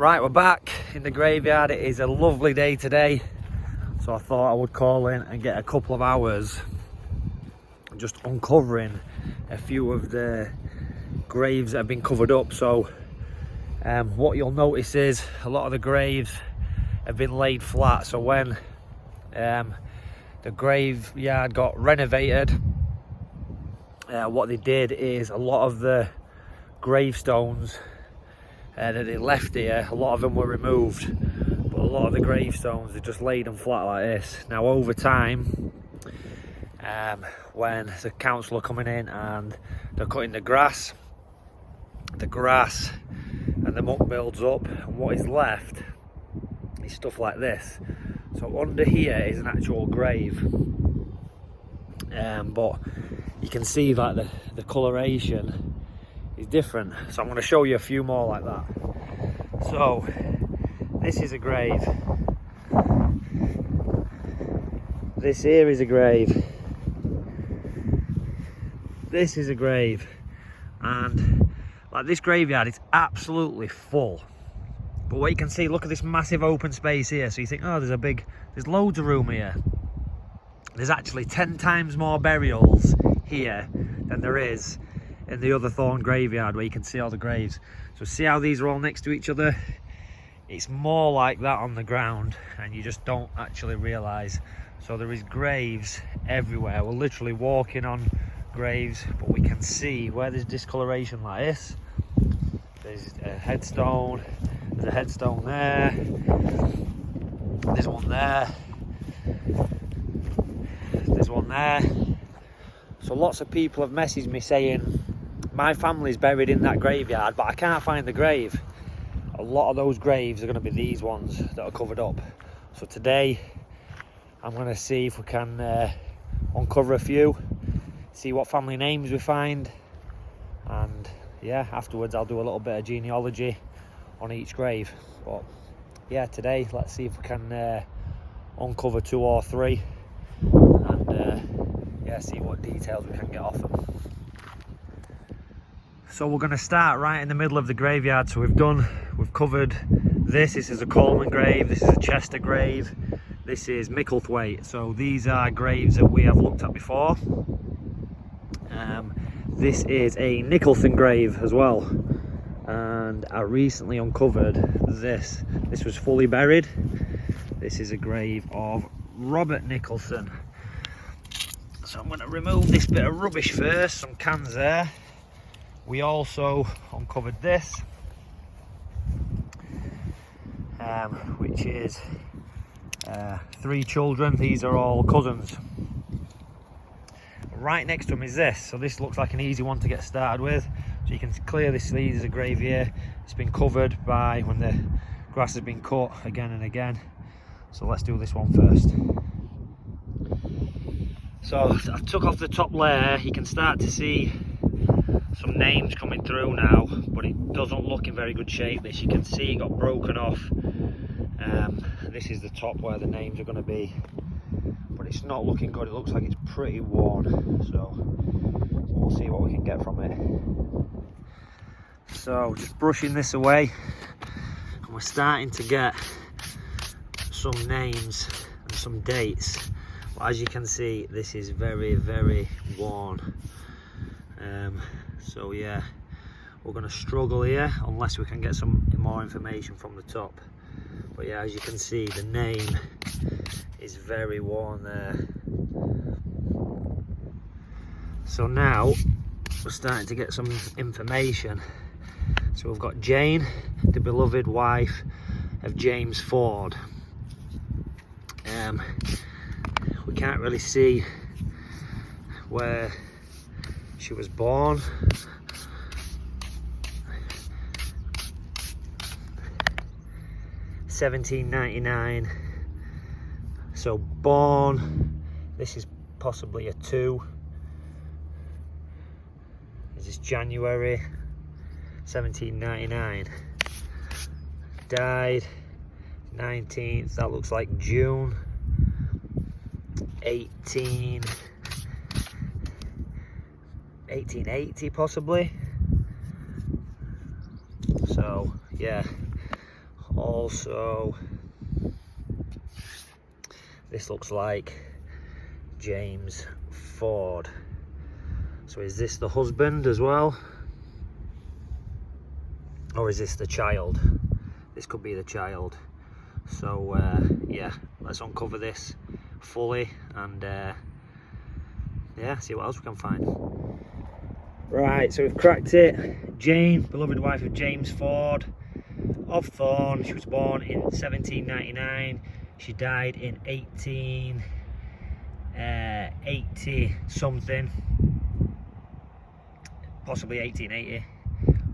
Right, we're back in the graveyard. It is a lovely day today, so I thought I would call in and get a couple of hours just uncovering a few of the graves that have been covered up. So what you'll notice is a lot of the graves have been laid flat. So when the graveyard got renovated, what they did is a lot of the gravestones that they left here, a lot of them were removed, but a lot of the gravestones, they just laid them flat like this. Now over time, when the council are coming in and they're cutting the grass and the muck builds up, and what is left is stuff like this. So under here is an actual grave, but you can see like the coloration is different. So I'm going to show you a few more like that. So this is a grave, this here is a grave, this is a grave, and like this graveyard, it's absolutely full. But what you can see, look at this massive open space here. So you think, oh, there's loads of room here. There's actually 10 times more burials here than there is in the other Thorne graveyard, where you can see all the graves. So see how these are all next to each other? It's more like that on the ground, and you just don't actually realise. So there is graves everywhere. We're literally walking on graves, but we can see where there's discoloration like this. There's a headstone, there's a headstone there, there's one there, there's one there. So lots of people have messaged me saying, my family's buried in that graveyard, but I can't find the grave. A lot of those graves are going to be these ones that are covered up. So today I'm going to see if we can uncover a few, see what family names we find, and yeah, afterwards I'll do a little bit of genealogy on each grave. But yeah, today let's see if we can uncover 2 or 3 and yeah, see what details we can get off them. So we're going to start right in the middle of the graveyard. So we've covered this is a Coleman grave, this is a Chester grave, this is Micklethwaite. So these are graves that we have looked at before. This is a Nicholson grave as well, and I recently uncovered this was fully buried. This is a grave of Robert Nicholson. So I'm going to remove this bit of rubbish first, some cans there. We also uncovered this, which is 3 children. These are all cousins. Right next to them is this. So this looks like an easy one to get started with. So you can clearly see there's a grave here. It's been covered by when the grass has been cut again and again. So let's do this one first. So I've took off the top layer. You can start to see some names coming through now, but it doesn't look in very good shape. This, you can see it got broken off. This is the top where the names are going to be, but it's not looking good. It looks like it's pretty worn, so we'll see what we can get from it. So just brushing this away, and we're starting to get some names and some dates, but as you can see, this is very, very worn. So yeah, we're going to struggle here unless we can get some more information from the top. But yeah, as you can see, the name is very worn there. So now we're starting to get some information. So we've got Jane, the beloved wife of James Ford. We can't really see where she was born. (1799). So born, this is possibly a 2. This is January 1799. Died 19th, that looks like June 1880 possibly. So yeah, Also, this looks like James Ford. So is this the husband as well? Or is this the child? This could be the child. So yeah, let's uncover this fully and yeah, see what else we can find. Right, so we've cracked it. Jane, beloved wife of James Ford of Thorne. She was born in 1799. She died in 1880 something, possibly 1880.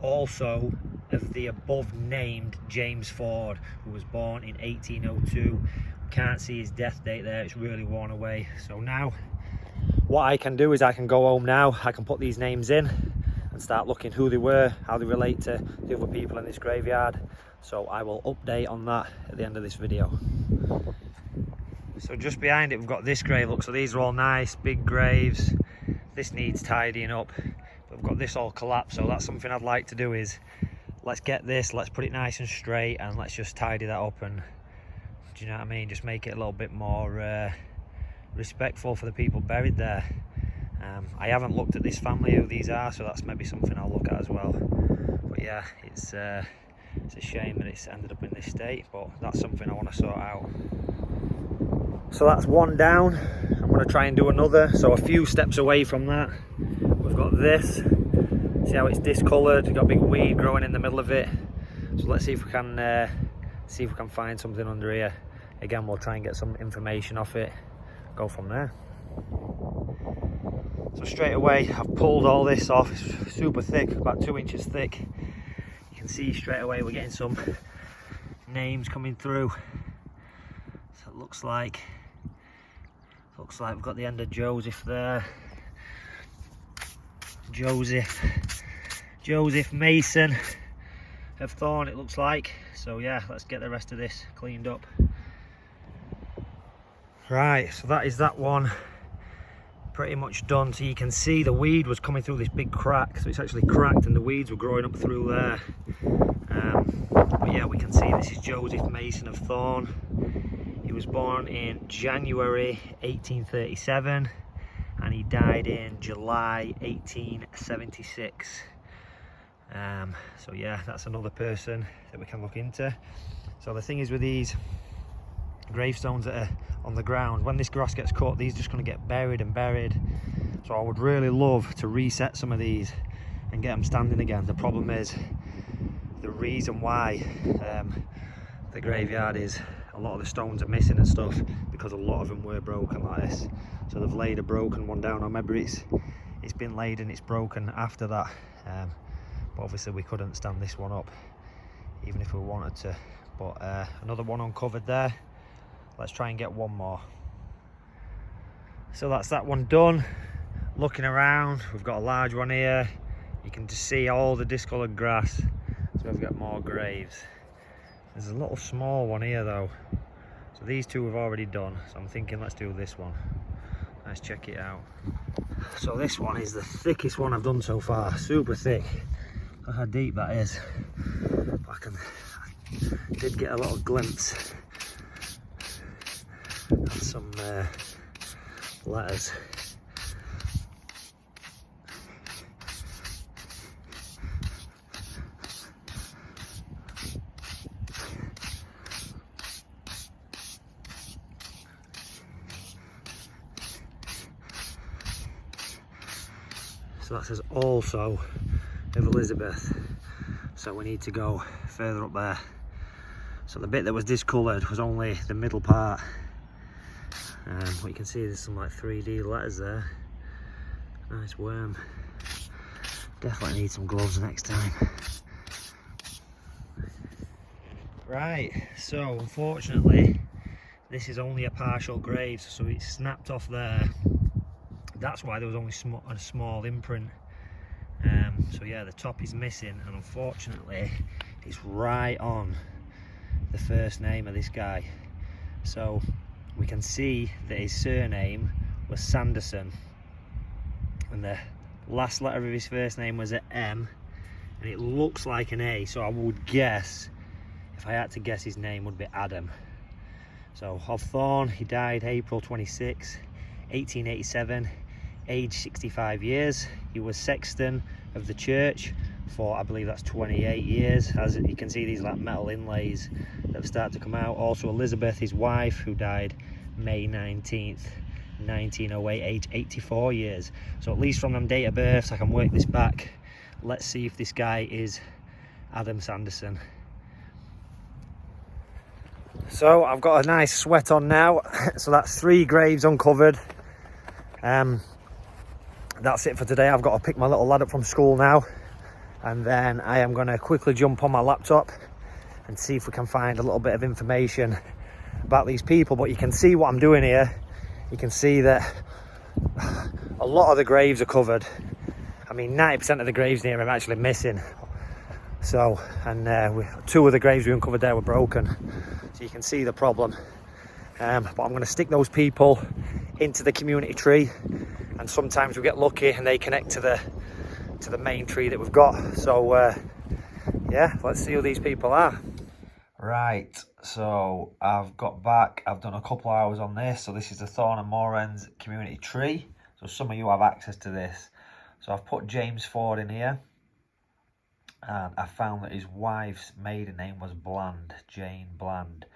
Also of the above named James Ford, who was born in 1802. Can't see his death date there, it's really worn away. So now what I can do is I can go home now, I can put these names in and start looking who they were, how they relate to the other people in this graveyard. So I will update on that at the end of this video. So just behind it we've got this grave. Look, so these are all nice big graves. This needs tidying up, but we've got this all collapsed. So that's something I'd like to do, is let's get this, let's put it nice and straight, and let's just tidy that up, and do you know what I mean, just make it a little bit more respectful for the people buried there. I haven't looked at this family, who these are, so that's maybe something I'll look at as well. But yeah, it's a shame that it's ended up in this state, but that's something I want to sort out. So that's one down. I'm going to try and do another. So a few steps away from that, we've got this. See how it's discoloured? We've got a big weed growing in the middle of it. So let's see if we can find something under here. Again, we'll try and get some information off it. Go from there. So straight away, I've pulled all this off. It's super thick, about 2 inches thick. You can see straight away we're getting some names coming through. So it looks like we've got the end of Joseph there. Joseph Mason of Thorne, it looks like. So yeah, let's get the rest of this cleaned up. Right, so that is that one pretty much done. So you can see the weed was coming through this big crack, so it's actually cracked and the weeds were growing up through there. But yeah, we can see this is Joseph Mason of Thorne. He was born in January 1837 and he died in July 1876. So yeah, that's another person that we can look into. So the thing is with these gravestones that are on the ground, when this grass gets cut, these are just going to get buried and buried. So I would really love to reset some of these and get them standing again. The problem is, the reason why the graveyard is, a lot of the stones are missing and stuff, because a lot of them were broken like this. So they've laid a broken one down, or maybe it's been laid and it's broken after that. But obviously we couldn't stand this one up even if we wanted to. But another one uncovered there. Let's try and get one more. So that's that one done. Looking around, we've got a large one here. You can just see all the discoloured grass. So we've got more graves. There's a little small one here though. So these two we've already done. So I'm thinking let's do this one. Let's check it out. So this one is the thickest one I've done so far. Super thick. Look how deep that is. I did get a little glimpse of some letters. So that says also of Elizabeth. So we need to go further up there. So the bit that was discoloured was only the middle part. What you can see, there's some like 3D letters there. Nice worm. Definitely need some gloves next time. Right, so unfortunately this is only a partial grave, so it's snapped off there. That's why there was only a small imprint. So yeah, the top is missing, and unfortunately it's right on the first name of this guy. So we can see that his surname was Sanderson, and the last letter of his first name was an M, and it looks like an A. So I would guess, if I had to guess, his name would be Adam. So of Thorne, he died April 26, 1887, age 65 years. He was sexton of the church for, I believe that's 28 years. As you can see, these like metal inlays that have started to come out. Also Elizabeth, his wife, who died May 19th, 1908, age 84 years. So at least from them date of births, I can work this back. Let's see if this guy is Adam Sanderson. So I've got a nice sweat on now. So that's 3 graves uncovered. That's it for today. I've got to pick my little lad up from school now, and then I am going to quickly jump on my laptop and see if we can find a little bit of information about these people. But you can see what I'm doing here. You can see that a lot of the graves are covered. I mean, 90% of the graves near I'm actually missing. So, and 2 of the graves we uncovered there were broken. So you can see the problem. But I'm going to stick those people into the community tree, and sometimes we get lucky and they connect to the main tree that we've got. So yeah, let's see who these people are. Right, so I've got back, I've done a couple of hours on this. So this is the Thorne and Moorends community tree. So some of you have access to this. So I've put James Ford in here, and I found that his wife's maiden name was Bland, Jane Bland.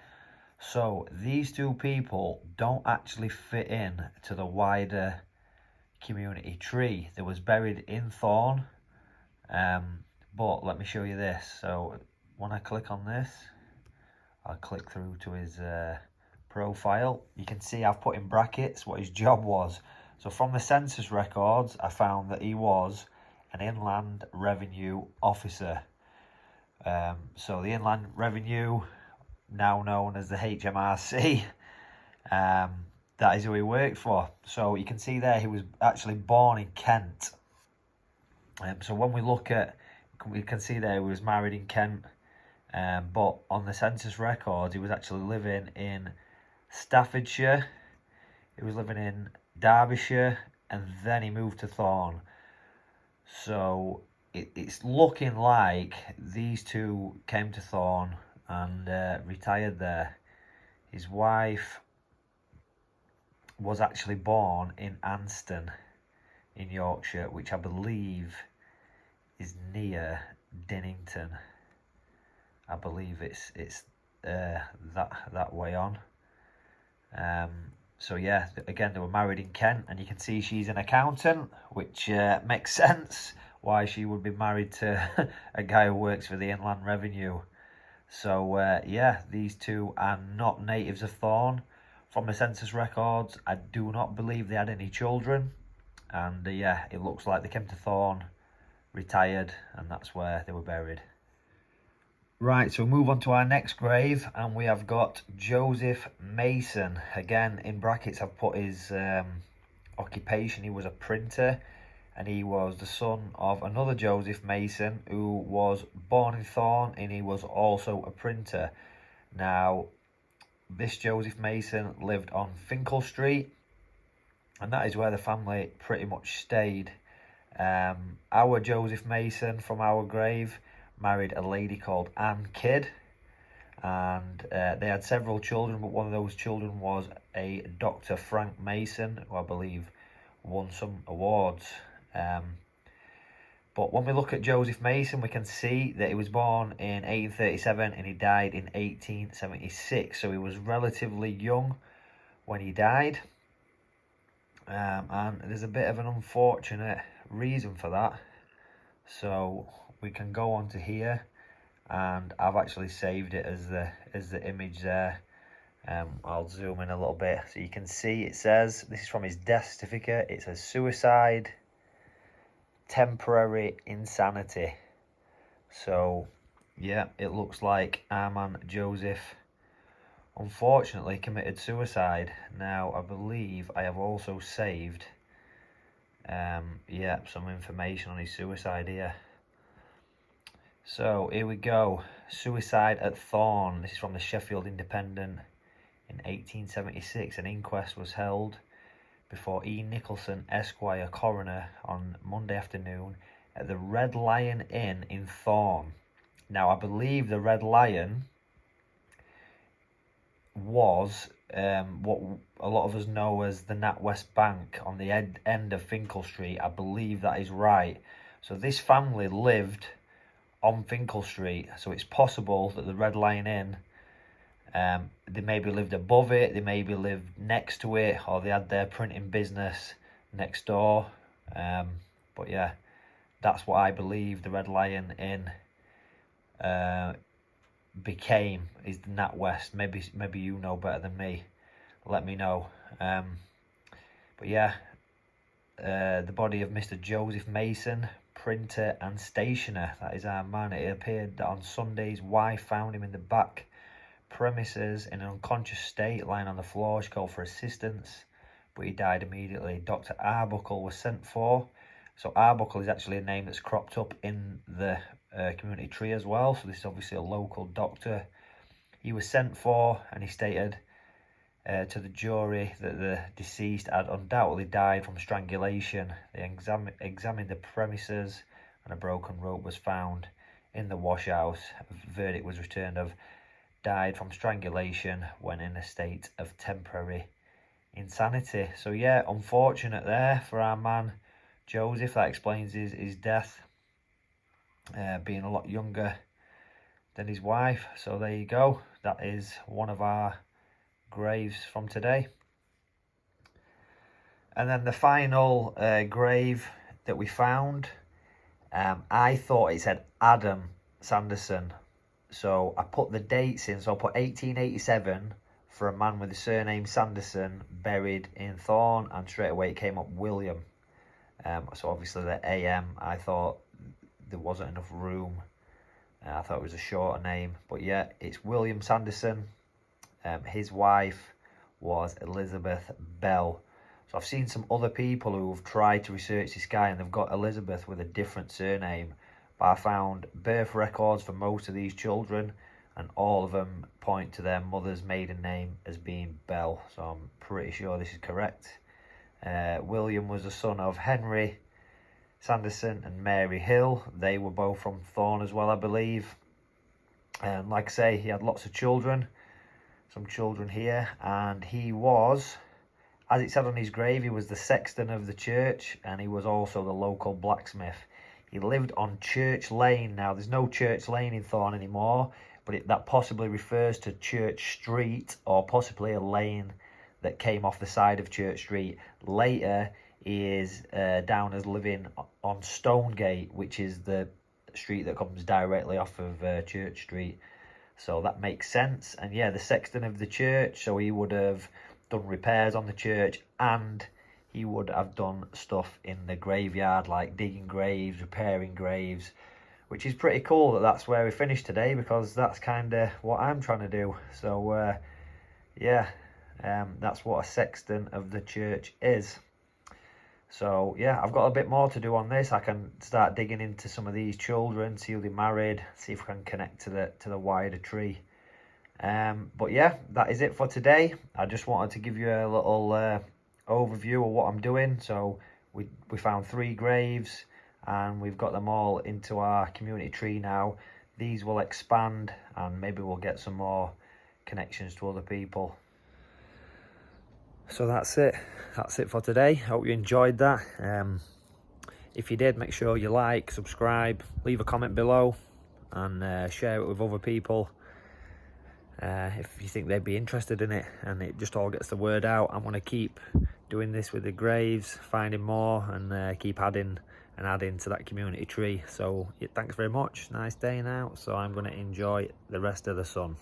So these 2 people don't actually fit in to the wider community tree. They was buried in Thorne, but let me show you this. So when I click on this, I'll click through to his profile. You can see I've put in brackets what his job was. So from the census records, I found that he was an Inland Revenue Officer. So the Inland Revenue, now known as the HMRC, that is who he worked for. So you can see there he was actually born in Kent. So when we look at, we can see there he was married in Kent, but on the census records he was actually living in Staffordshire, he was living in Derbyshire, and then he moved to Thorne. So it's looking like these 2 came to Thorne and retired there. His wife was actually born in Anston in Yorkshire, which I believe is near Dinnington. I believe it's that way on. So yeah, again, they were married in Kent, and you can see she's an accountant, which makes sense why she would be married to a guy who works for the Inland Revenue. So yeah, these 2 are not natives of Thorne. From the census records, I do not believe they had any children, and yeah, it looks like they came to Thorne, retired, and that's where they were buried. Right, so we move on to our next grave, and we have got Joseph Mason. Again, in brackets I've put his occupation. He was a printer, and he was the son of another Joseph Mason who was born in Thorne, and he was also a printer. Now, this Joseph Mason lived on Finkel Street, and that is where the family pretty much stayed. Our Joseph Mason from our grave married a lady called Anne Kidd, and they had several children, but one of those children was a Dr. Frank Mason, who I believe won some awards. But when we look at Joseph Mason, we can see that he was born in 1837 and he died in 1876. So he was relatively young when he died. And there's a bit of an unfortunate reason for that. So we can go on to here, and I've actually saved it as the image there. I'll zoom in a little bit so you can see it says, this is from his death certificate, it says suicide, temporary insanity. So yeah, it looks like our man Joseph unfortunately committed suicide. Now I believe I have also saved yeah, some information on his suicide here. So here we go. Suicide at Thorne. This is from the Sheffield Independent. In 1876, an inquest was held before E. Nicholson, Esquire, coroner, on Monday afternoon at the Red Lion Inn in Thorne. Now, I believe the Red Lion was what a lot of us know as the NatWest Bank on the end of Finkel Street. I believe that is right. So this family lived on Finkel Street, so it's possible that the Red Lion Inn, they maybe lived above it, they maybe lived next to it, or they had their printing business next door. But yeah, that's what I believe the Red Lion Inn became, is the NatWest. Maybe you know better than me. Let me know. But yeah, the body of Mr. Joseph Mason, printer and stationer, that is our man. It appeared that on Sunday his wife found him in the back premises in an unconscious state, lying on the floor. She called for assistance, but he died immediately. Dr. Arbuckle was sent for. So Arbuckle is actually a name that's cropped up in the community tree as well. So this is obviously a local doctor. He was sent for, and he stated to the jury that the deceased had undoubtedly died from strangulation. They examined the premises, and a broken rope was found in the wash house. A verdict was returned of died from strangulation when in a state of temporary insanity. So yeah, unfortunate there for our man Joseph. That explains his death, being a lot younger than his wife. So there you go, that is one of our graves from today. And then the final grave that we found, I thought it said Adam Sanderson, so I put the dates in. So I put 1887 for a man with the surname Sanderson buried in Thorne, and straight away it came up William. So obviously the AM, I thought there wasn't enough room. I thought it was a shorter name, but yeah, it's William Sanderson. His wife was Elizabeth Bell. So I've seen some other people who have tried to research this guy, and they've got Elizabeth with a different surname. But I found birth records for most of these children, and all of them point to their mother's maiden name as being Bell. So I'm pretty sure this is correct. William was the son of Henry Sanderson and Mary Hill. They were both from Thorne as well, I believe. And like I say, he had lots of children. Some children here, and he was, as it said on his grave, he was the sexton of the church, and he was also the local blacksmith. He lived on Church Lane. Now, there's no Church Lane in Thorne anymore, but that possibly refers to Church Street, or possibly a lane that came off the side of Church Street. Later, he is down as living on Stonegate, which is the street that comes directly off of Church Street. So that makes sense. And yeah, the sexton of the church, so he would have done repairs on the church, and he would have done stuff in the graveyard, like digging graves, repairing graves, which is pretty cool that that's where we finished today, because that's kind of what I'm trying to do. So yeah, that's what a sexton of the church is. So yeah, I've got a bit more to do on this. I can start digging into some of these children, see who they married, see if we can connect to the wider tree. But yeah, that is it for today. I just wanted to give you a little overview of what I'm doing. So we found 3 graves, and we've got them all into our community tree now. These will expand, and maybe we'll get some more connections to other people. So that's it for today. Hope you enjoyed that. If you did, make sure you like, subscribe, leave a comment below, and share it with other people if you think they'd be interested in it, and it just all gets the word out. I'm going to keep doing this with the graves, finding more, and keep adding to that community tree. So yeah, thanks very much. Nice day now, so I'm going to enjoy the rest of the sun.